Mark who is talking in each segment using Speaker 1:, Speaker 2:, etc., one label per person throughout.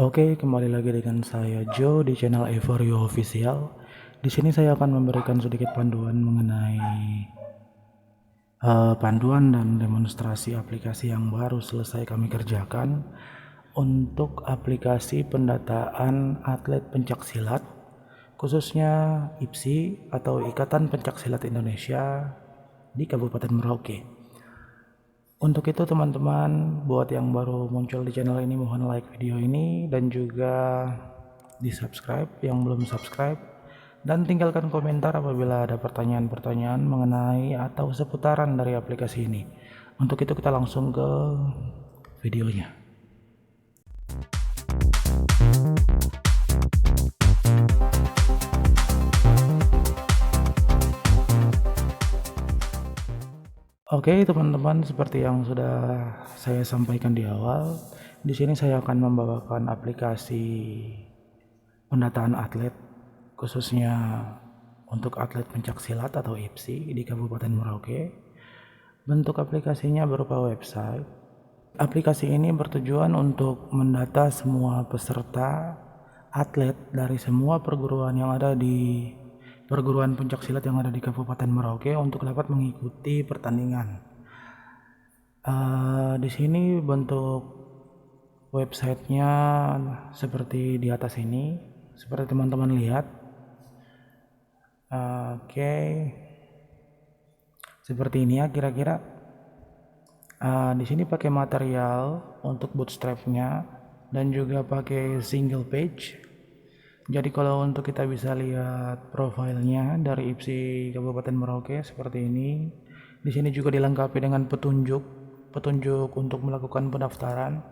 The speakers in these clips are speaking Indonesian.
Speaker 1: Oke, kembali lagi dengan saya Joe di channel Evorio Official. Di sini saya akan memberikan sedikit panduan mengenai panduan dan demonstrasi aplikasi yang baru selesai kami kerjakan untuk aplikasi pendataan atlet pencaksilat, khususnya IPSI atau Ikatan Pencaksilat Indonesia di Kabupaten Merauke. Untuk itu teman-teman, buat yang baru muncul di channel ini mohon like video ini dan juga di subscribe yang belum subscribe, dan tinggalkan komentar apabila ada pertanyaan-pertanyaan mengenai atau seputaran dari aplikasi ini. Untuk itu kita langsung ke videonya. Oke teman-teman, seperti yang sudah saya sampaikan di awal, di sini saya akan membawakan aplikasi pendataan atlet, khususnya untuk atlet pencaksilat atau IPSI di Kabupaten Merauke. Bentuk aplikasinya berupa website. Aplikasi ini bertujuan untuk mendata semua peserta atlet dari semua perguruan yang ada di perguruan pencaksilat yang ada di Kabupaten Merauke untuk dapat mengikuti pertandingan. Di sini bentuk websitenya seperti di atas ini, seperti teman-teman lihat. Oke, seperti ini ya kira-kira. Di sini pakai material untuk bootstrapnya dan juga pakai single page. Jadi kalau untuk kita bisa lihat profilnya dari IPSI Kabupaten Merauke seperti ini. Di sini juga dilengkapi dengan petunjuk untuk melakukan pendaftaran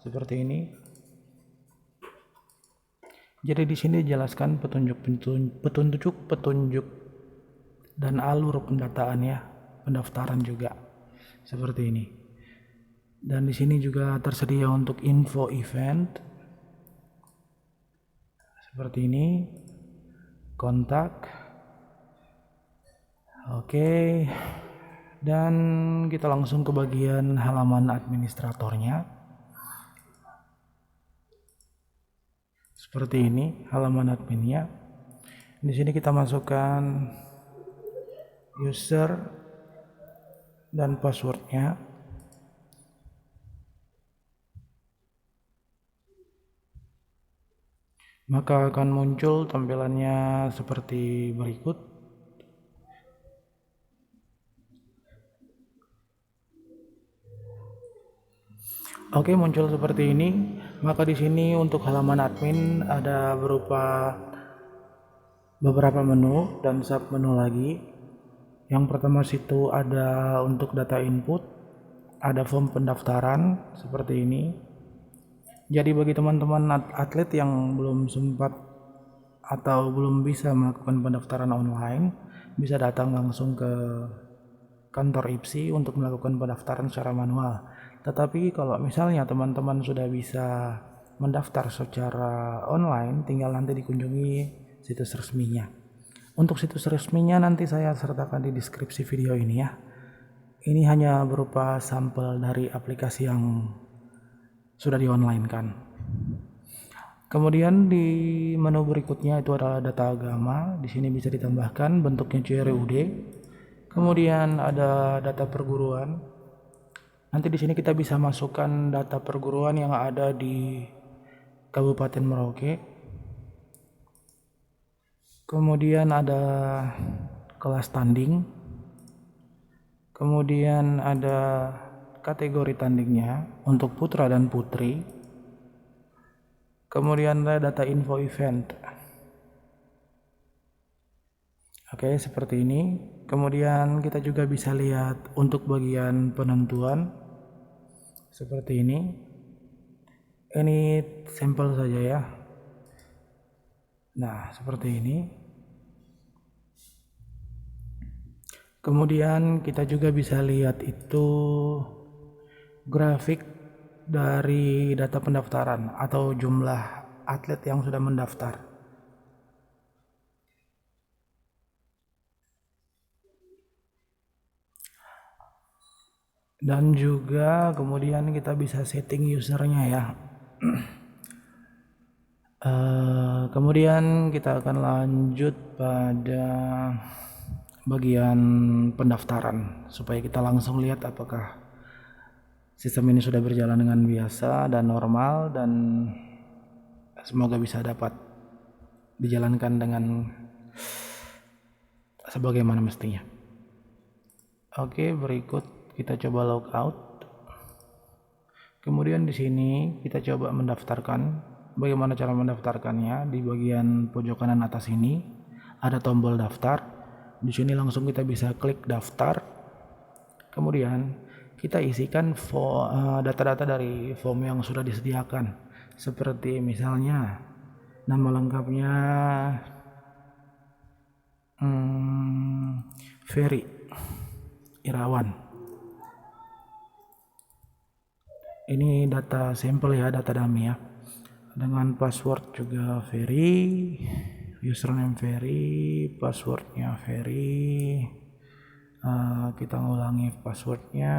Speaker 1: seperti ini. Jadi di sini dijelaskan petunjuk dan alur pendataannya, pendaftaran juga seperti ini. Dan di sini juga tersedia untuk info event seperti ini, kontak. Oke, dan kita langsung ke bagian halaman administratornya. Seperti ini halaman adminnya. Di sini kita masukkan user dan passwordnya. Maka akan muncul tampilannya seperti berikut. Oke, muncul seperti ini. Maka di sini untuk halaman admin ada berupa beberapa menu dan sub menu lagi. Yang pertama situ ada untuk data input, ada form pendaftaran seperti ini. Jadi bagi teman-teman atlet yang belum sempat atau belum bisa melakukan pendaftaran online, bisa datang langsung ke kantor IPSI untuk melakukan pendaftaran secara manual. Tetapi kalau misalnya teman-teman sudah bisa mendaftar secara online, tinggal nanti dikunjungi situs resminya. Untuk situs resminya nanti saya sertakan di deskripsi video ini ya. Ini hanya berupa sampel dari aplikasi yang sudah di-online kan. Kemudian di menu berikutnya itu adalah data agama. Di sini bisa ditambahkan bentuknya CRUD. Kemudian ada data perguruan. Nanti di sini kita bisa masukkan data perguruan yang ada di Kabupaten Merauke. Kemudian ada kelas tanding. Kemudian ada kategori tandingnya untuk putra dan putri. Kemudian ada data info event. Oke, seperti ini. Kemudian kita juga bisa lihat untuk bagian penentuan seperti ini. Ini sampel saja ya. Nah, seperti ini. Kemudian kita juga bisa lihat itu grafik dari data pendaftaran atau jumlah atlet yang sudah mendaftar. Dan juga kemudian kita bisa setting usernya ya. Kemudian kita akan lanjut pada bagian pendaftaran supaya kita langsung lihat apakah sistem ini sudah berjalan dengan biasa dan normal, dan semoga bisa dapat dijalankan dengan sebagaimana mestinya. Oke, berikut kita coba logout. Kemudian di sini kita coba mendaftarkan. Bagaimana cara mendaftarkannya? Di bagian pojok kanan atas ini ada tombol daftar. Di sini langsung kita bisa klik daftar. Kemudian kita isikan data-data dari form yang sudah disediakan, seperti misalnya nama lengkapnya Ferry Irawan. Ini data sampel ya, data dummy ya. Dengan password juga Ferry, username Ferry, passwordnya Ferry. Kita ngulangi passwordnya,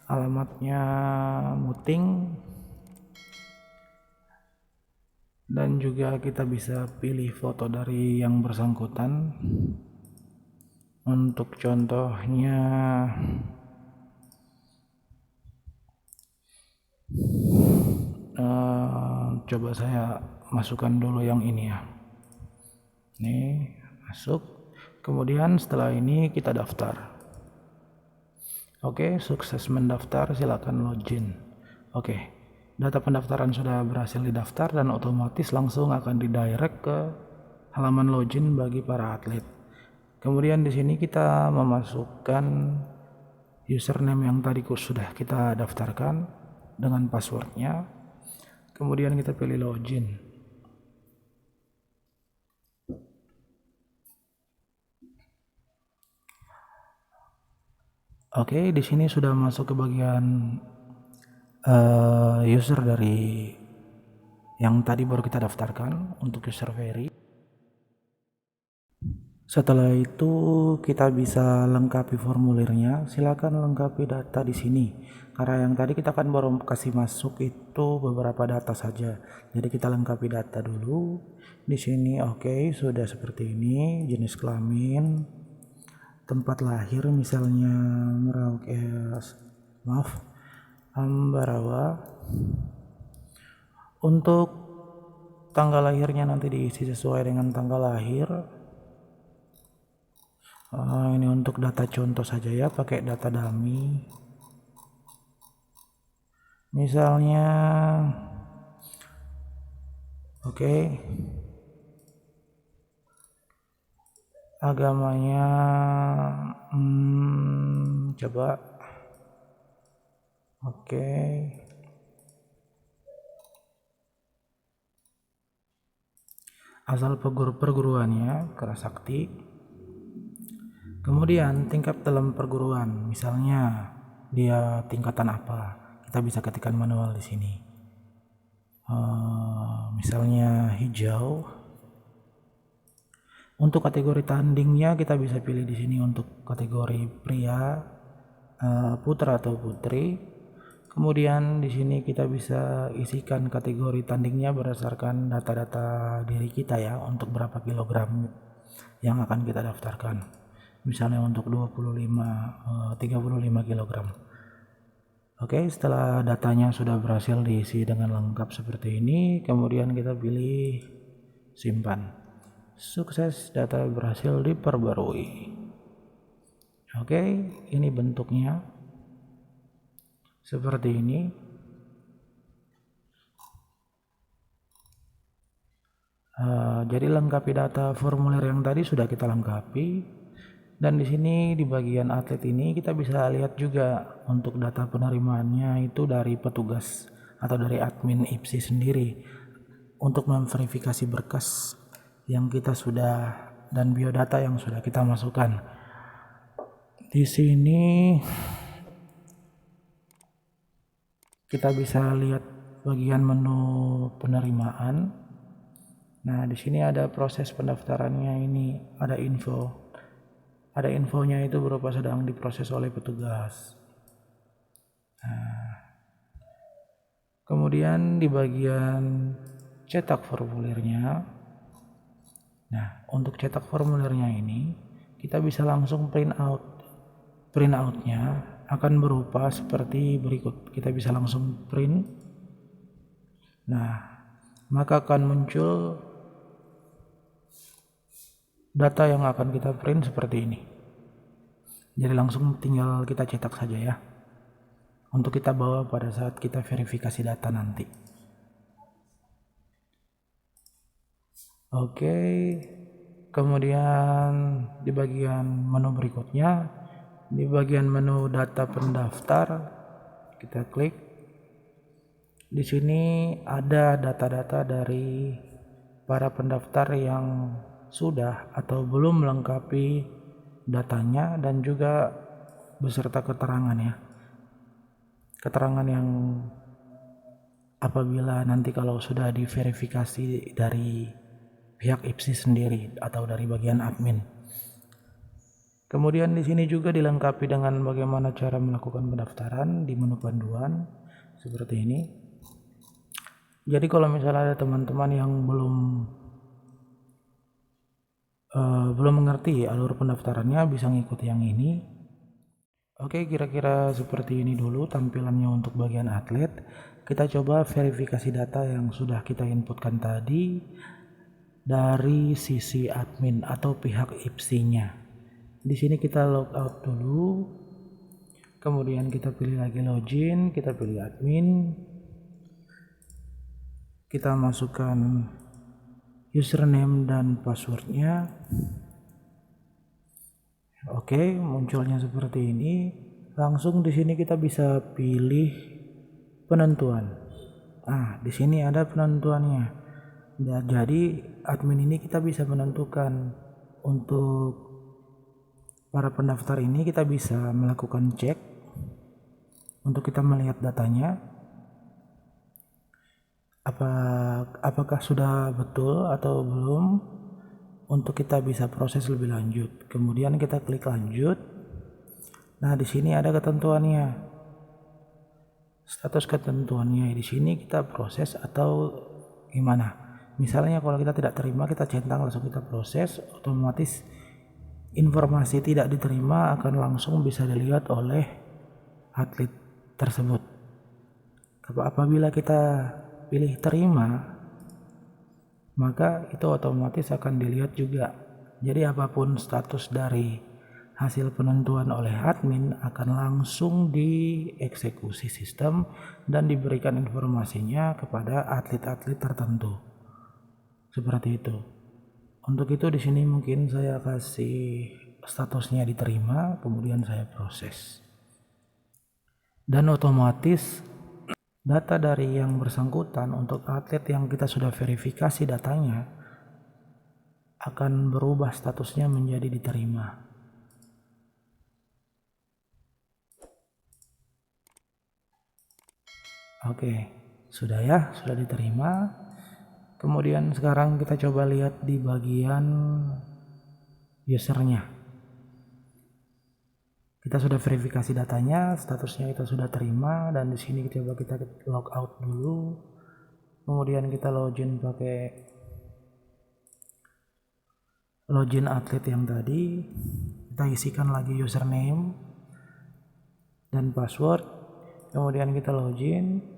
Speaker 1: alamatnya Muting, dan juga kita bisa pilih foto dari yang bersangkutan. Untuk contohnya coba saya masukkan dulu yang ini ya. Nih, masuk. Kemudian setelah ini kita daftar. Oke, sukses mendaftar, silakan login. Oke, data pendaftaran sudah berhasil didaftar dan otomatis langsung akan didirect ke halaman login bagi para atlet. Kemudian di sini kita memasukkan username yang tadi sudah kita daftarkan dengan passwordnya. Kemudian kita pilih login. Oke, di sini sudah masuk ke bagian user dari yang tadi baru kita daftarkan untuk user Ferry. Setelah itu kita bisa lengkapi formulirnya. Silakan lengkapi data di sini. Karena yang tadi kita kan baru kasih masuk itu beberapa data saja. Jadi kita lengkapi data dulu. Di sini oke, sudah seperti ini. Jenis kelamin, tempat lahir misalnya Ambarawa. Untuk tanggal lahirnya nanti diisi sesuai dengan tanggal lahir. Ini untuk data contoh saja ya, pakai data dummy. Misalnya oke. Agamanya coba oke. Asal perguruannya Kerasakti. Kemudian tingkat dalam perguruan, misalnya dia tingkatan apa, kita bisa ketikkan manual di sini. Misalnya hijau. Untuk kategori tandingnya kita bisa pilih di sini untuk kategori pria, putra atau putri. Kemudian di sini kita bisa isikan kategori tandingnya berdasarkan data-data diri kita ya, untuk berapa kilogram yang akan kita daftarkan. Misalnya untuk 35 kg. Oke, setelah datanya sudah berhasil diisi dengan lengkap seperti ini, kemudian kita pilih simpan. Sukses, data berhasil diperbarui. Oke, ini bentuknya seperti ini. Jadi lengkapi data formulir yang tadi sudah kita lengkapi. Dan di sini di bagian atlet ini kita bisa lihat juga untuk data penerimaannya itu dari petugas atau dari admin IPSI sendiri untuk memverifikasi berkas yang kita sudah dan biodata yang sudah kita masukkan. Di sini kita bisa lihat bagian menu penerimaan. Nah, di sini ada proses pendaftarannya, ini ada info. Ada infonya itu berupa sedang diproses oleh petugas. Nah, kemudian di bagian cetak formulirnya. Nah, untuk cetak formulirnya ini kita bisa langsung print out. Print outnya akan berupa seperti berikut. Kita bisa langsung print. Nah, maka akan muncul data yang akan kita print seperti ini. Jadi langsung tinggal kita cetak saja ya, untuk kita bawa pada saat kita verifikasi data nanti. Oke, kemudian di bagian menu berikutnya, di bagian menu data pendaftar, kita klik. Di sini ada data-data dari para pendaftar yang sudah atau belum melengkapi datanya, dan juga beserta keterangan ya. Keterangan yang apabila nanti kalau sudah diverifikasi dari pihak IPSI sendiri atau dari bagian admin. Kemudian di sini juga dilengkapi dengan bagaimana cara melakukan pendaftaran di menu panduan seperti ini. Jadi kalau misalnya ada teman-teman yang belum mengerti alur pendaftarannya, bisa ngikuti yang ini. Oke, kira-kira seperti ini dulu tampilannya untuk bagian atlet. Kita coba verifikasi data yang sudah kita inputkan tadi dari sisi admin atau pihak IPSI-nya. Di sini kita log out dulu. Kemudian kita pilih lagi login, kita pilih admin. Kita masukkan username dan passwordnya. Oke, munculnya seperti ini. Langsung di sini kita bisa pilih penentuan. Nah, di sini ada penentuannya. Jadi admin ini kita bisa menentukan untuk para pendaftar ini, kita bisa melakukan cek untuk kita melihat datanya. Apakah sudah betul atau belum, untuk kita bisa proses lebih lanjut. Kemudian kita klik lanjut. Nah, di sini ada ketentuannya. Status ketentuannya di sini kita proses atau gimana. Misalnya kalau kita tidak terima, kita centang langsung kita proses, otomatis informasi tidak diterima akan langsung bisa dilihat oleh atlet tersebut. Apabila kita pilih terima, maka itu otomatis akan dilihat juga. Jadi apapun status dari hasil penentuan oleh admin akan langsung dieksekusi sistem dan diberikan informasinya kepada atlet-atlet tertentu. Seperti itu. Untuk itu di sini mungkin saya kasih statusnya diterima, kemudian saya proses. Dan otomatis data dari yang bersangkutan untuk atlet yang kita sudah verifikasi datanya akan berubah statusnya menjadi diterima. Oke, sudah ya, sudah diterima. Kemudian sekarang kita coba lihat di bagian usernya. Kita sudah verifikasi datanya, statusnya kita sudah terima, dan di sini coba kita log out dulu. Kemudian kita login pakai login atlet yang tadi. Kita isikan lagi username dan password. Kemudian kita login.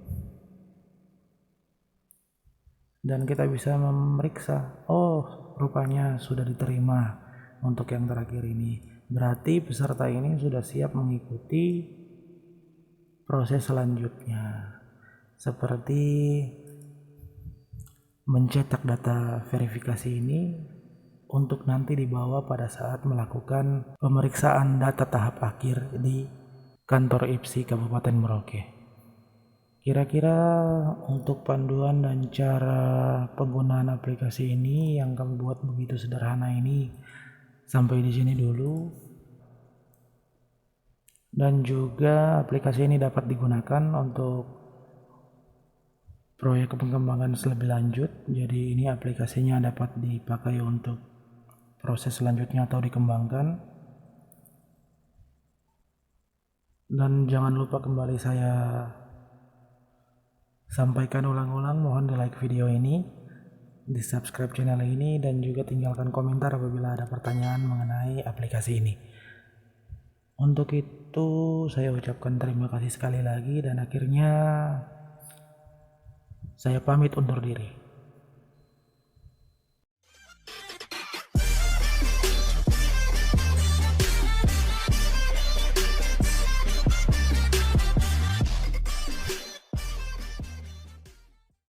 Speaker 1: Dan kita bisa memeriksa, oh rupanya sudah diterima untuk yang terakhir ini. Berarti peserta ini sudah siap mengikuti proses selanjutnya, seperti mencetak data verifikasi ini untuk nanti dibawa pada saat melakukan pemeriksaan data tahap akhir di kantor IPSI Kabupaten Merauke. Kira-kira untuk panduan dan cara penggunaan aplikasi ini yang kami buat begitu sederhana ini sampai di sini dulu. Dan juga aplikasi ini dapat digunakan untuk proyek pengembangan lebih lanjut. Jadi ini aplikasinya dapat dipakai untuk proses selanjutnya atau dikembangkan. Dan jangan lupa kembali saya sampaikan ulang-ulang, mohon di like video ini di subscribe channel ini dan juga tinggalkan komentar apabila ada pertanyaan mengenai aplikasi ini. Untuk itu saya ucapkan terima kasih sekali lagi dan akhirnya saya pamit undur diri.